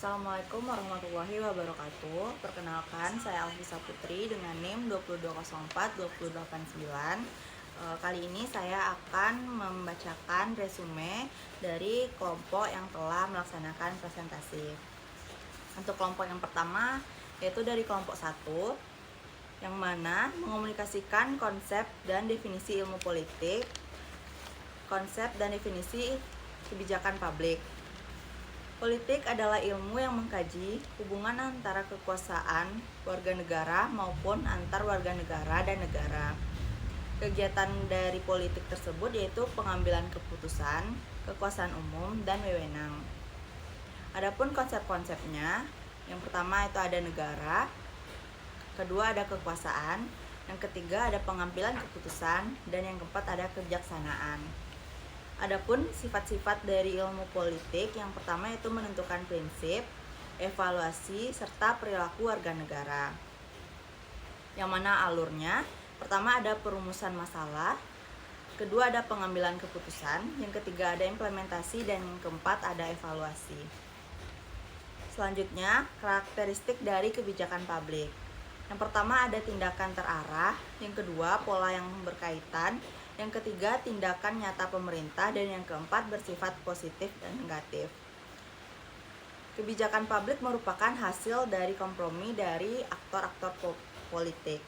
Assalamualaikum warahmatullahi wabarakatuh. Perkenalkan, saya Alfisa Putri dengan NIM 220420889. Kali ini saya akan membacakan resume dari kelompok yang telah melaksanakan presentasi. Untuk kelompok yang pertama yaitu dari kelompok 1, yang mana mengomunikasikan konsep dan definisi ilmu politik, konsep dan definisi kebijakan publik. Politik adalah ilmu yang mengkaji hubungan antara kekuasaan warga negara maupun antar warga negara dan negara. Kegiatan dari politik tersebut yaitu pengambilan keputusan, kekuasaan umum, dan wewenang. Adapun konsep-konsepnya, yang pertama itu ada negara, kedua ada kekuasaan, yang ketiga ada pengambilan keputusan, dan yang keempat ada kejaksanaan. Adapun sifat-sifat dari ilmu politik, yang pertama itu menentukan prinsip, evaluasi, serta perilaku warga negara. Yang mana alurnya, pertama ada perumusan masalah, kedua ada pengambilan keputusan, yang ketiga ada implementasi, dan yang keempat ada evaluasi. Selanjutnya, karakteristik dari kebijakan publik. Yang pertama ada tindakan terarah, yang kedua pola yang berkaitan, yang ketiga tindakan nyata pemerintah, dan yang keempat bersifat positif dan negatif. Kebijakan publik merupakan hasil dari kompromi dari aktor-aktor politik.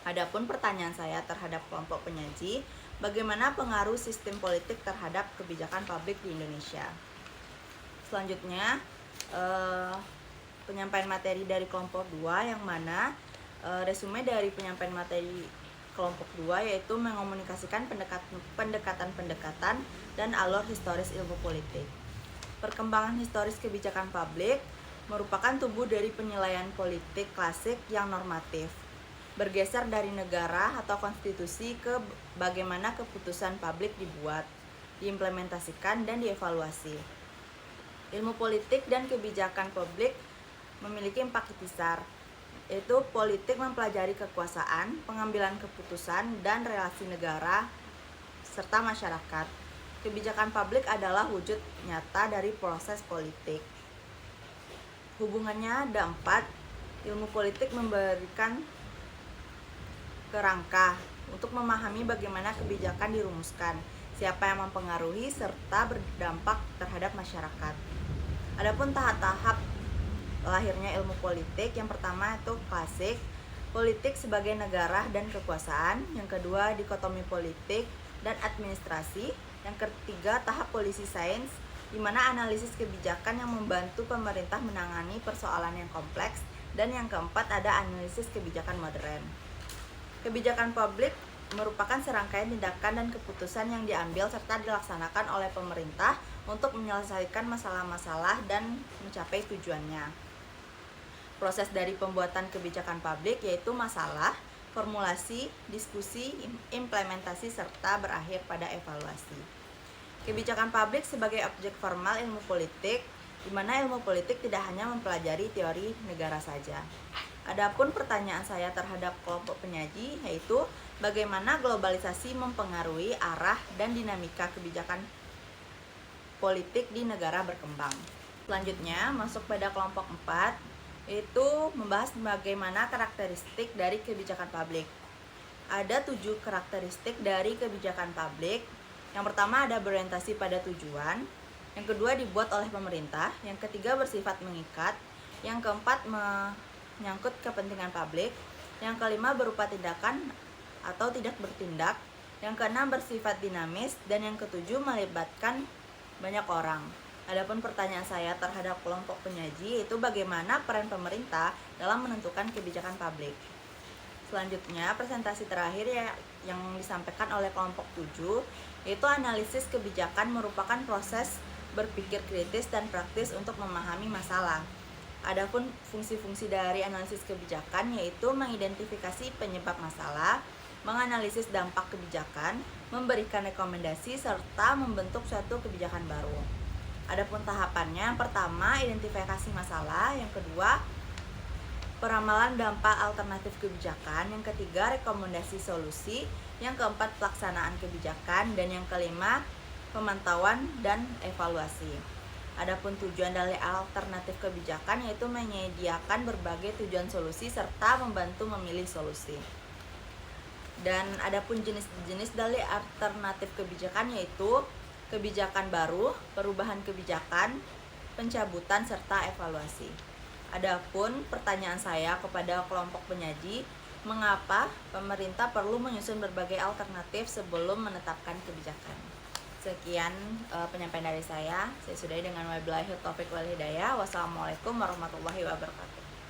Adapun pertanyaan saya terhadap kelompok penyaji, bagaimana pengaruh sistem politik terhadap kebijakan publik di Indonesia? Selanjutnya, penyampaian materi dari kelompok 2, yang mana resume dari penyampaian materi kelompok 2 yaitu mengomunikasikan pendekatan-pendekatan dan alur historis ilmu politik. Perkembangan historis kebijakan publik merupakan tumbuh dari penilaian politik klasik yang normatif, bergeser dari negara atau konstitusi ke bagaimana keputusan publik dibuat, diimplementasikan, dan dievaluasi. Ilmu politik dan kebijakan publik memiliki 4 besar, yaitu politik mempelajari kekuasaan, pengambilan keputusan, dan relasi negara serta masyarakat. Kebijakan publik adalah wujud nyata dari proses politik. Hubungannya ada 4. Ilmu politik memberikan kerangka untuk memahami bagaimana kebijakan dirumuskan, siapa yang mempengaruhi, serta berdampak terhadap masyarakat. Adapun tahap-tahap lahirnya ilmu politik, yang pertama itu klasik, politik sebagai negara dan kekuasaan, yang kedua dikotomi politik dan administrasi, yang ketiga tahap polisi sains, di mana analisis kebijakan yang membantu pemerintah menangani persoalan yang kompleks, dan yang keempat ada analisis kebijakan modern. Kebijakan publik merupakan serangkaian tindakan dan keputusan yang diambil serta dilaksanakan oleh pemerintah untuk menyelesaikan masalah-masalah dan mencapai tujuannya. Proses dari pembuatan kebijakan publik yaitu masalah, formulasi, diskusi, implementasi, serta berakhir pada evaluasi. Kebijakan publik sebagai objek formal ilmu politik, di mana ilmu politik tidak hanya mempelajari teori negara saja. Adapun pertanyaan saya terhadap kelompok penyaji yaitu bagaimana globalisasi mempengaruhi arah dan dinamika kebijakan politik di negara berkembang. Selanjutnya masuk pada kelompok 4, yaitu membahas bagaimana karakteristik dari kebijakan publik. Ada 7 karakteristik dari kebijakan publik. Yang pertama ada berorientasi pada tujuan, yang kedua dibuat oleh pemerintah, yang ketiga bersifat mengikat, yang keempat menyangkut kepentingan publik, yang kelima berupa tindakan atau tidak bertindak, yang keenam bersifat dinamis, dan yang ketujuh melibatkan banyak orang. Adapun pertanyaan saya terhadap kelompok penyaji yaitu bagaimana peran pemerintah dalam menentukan kebijakan publik. Selanjutnya, presentasi terakhir yang disampaikan oleh kelompok 7 yaitu analisis kebijakan merupakan proses berpikir kritis dan praktis untuk memahami masalah. Adapun fungsi-fungsi dari analisis kebijakan yaitu mengidentifikasi penyebab masalah, menganalisis dampak kebijakan, memberikan rekomendasi, serta membentuk suatu kebijakan baru. Adapun tahapannya, yang pertama identifikasi masalah, yang kedua peramalan dampak alternatif kebijakan, yang ketiga rekomendasi solusi, yang keempat pelaksanaan kebijakan, dan yang kelima pemantauan dan evaluasi. Adapun tujuan dari alternatif kebijakan yaitu menyediakan berbagai tujuan solusi serta membantu memilih solusi. Dan adapun jenis-jenis dari alternatif kebijakan yaitu kebijakan baru, perubahan kebijakan, pencabutan, serta evaluasi. Adapun pertanyaan saya kepada kelompok penyaji, mengapa pemerintah perlu menyusun berbagai alternatif sebelum menetapkan kebijakan? Sekian penyampaian dari saya sudahi dengan wabillahi taufiq wal hidayah. Wassalamualaikum warahmatullahi wabarakatuh.